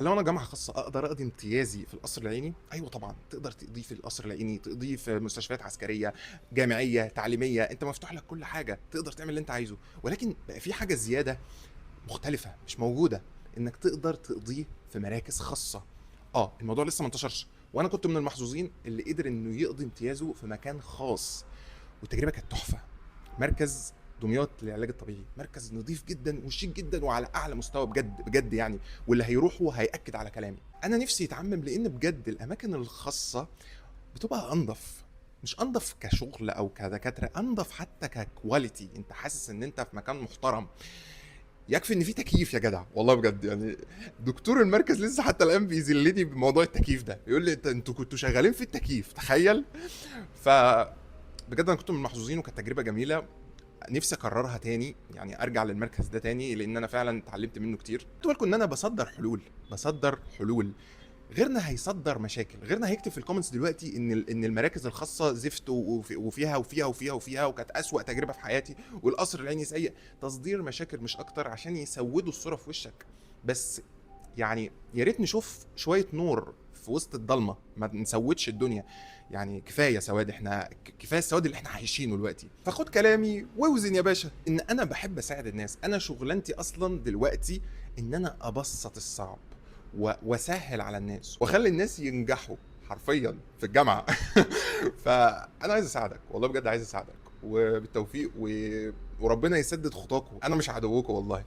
لو أنا جامعة خاصة أقدر أقضي امتيازي في القصر العيني؟ أيوه طبعًا، تقدر تقضيه في القصر العيني، تقضيه في مستشفيات عسكرية، جامعية، تعليمية، أنت مفتوح لك كل حاجة، تقدر تعمل اللي أنت عايزه، ولكن بقى في حاجة زيادة مختلفة مش موجودة، إنك تقدر تقضيه في مراكز خاصة. الموضوع لسه ما انتشرش، وأنا كنت من المحظوظين اللي قدر إنه يقضي امتيازه في مكان خاص، والتجربة كانت تحفة. مركز دمياط للعلاج الطبيعي، مركز نضيف جدًا وشيك جدًا وعلى أعلى مستوى بجد، بجد يعني، واللي هيروحوا هيأكد على كلامي. أنا نفسي يتعمم لإن بجد الأماكن الخاصة بتبقى أنضف، مش أنضف كشغل أو كدكاترة، أنضف حتى كquality، أنت حاسس إن أنت في مكان محترم. يكفي إن في تكييف يا جدع، والله بجد يعني دكتور المركز لسه حتى الآن بيذلني بموضوع التكييف ده، يقول لي أنتم كنتوا شغالين في التكييف، تخيل. ف بجد انا كنت من المحظوظين وكانت تجربه جميله. نفسي اكررها تاني، يعني ارجع للمركز ده تاني لان انا فعلا اتعلمت منه كتير. خدوا بالكم ان انا بصدر حلول. غيرنا هيصدر مشاكل، غيرنا هيكتب في الكومنتس دلوقتي ان المراكز الخاصه زفت وفيها وكانت اسوأ تجربه في حياتي، والقصر العيني سيء. تصدير مشاكل مش اكتر عشان يسودوا الصوره في وشك بس. يعني يا ريت نشوف شويه نور في وسط الضلمه، ما نسودش الدنيا. يعني كفايه سواد، احنا كفايه السواد اللي احنا عايشينه دلوقتي. فخد كلامي واوزن يا باشا، ان انا بحب اساعد الناس. انا شغلانتي اصلا دلوقتي ان انا ابسط الصعب واسهل على الناس واخلي الناس ينجحوا حرفيا في الجامعه. فانا عايز اساعدك، والله بجد عايز اساعدك، وبالتوفيق وربنا يسدد خطاكم، انا مش عدوكم والله.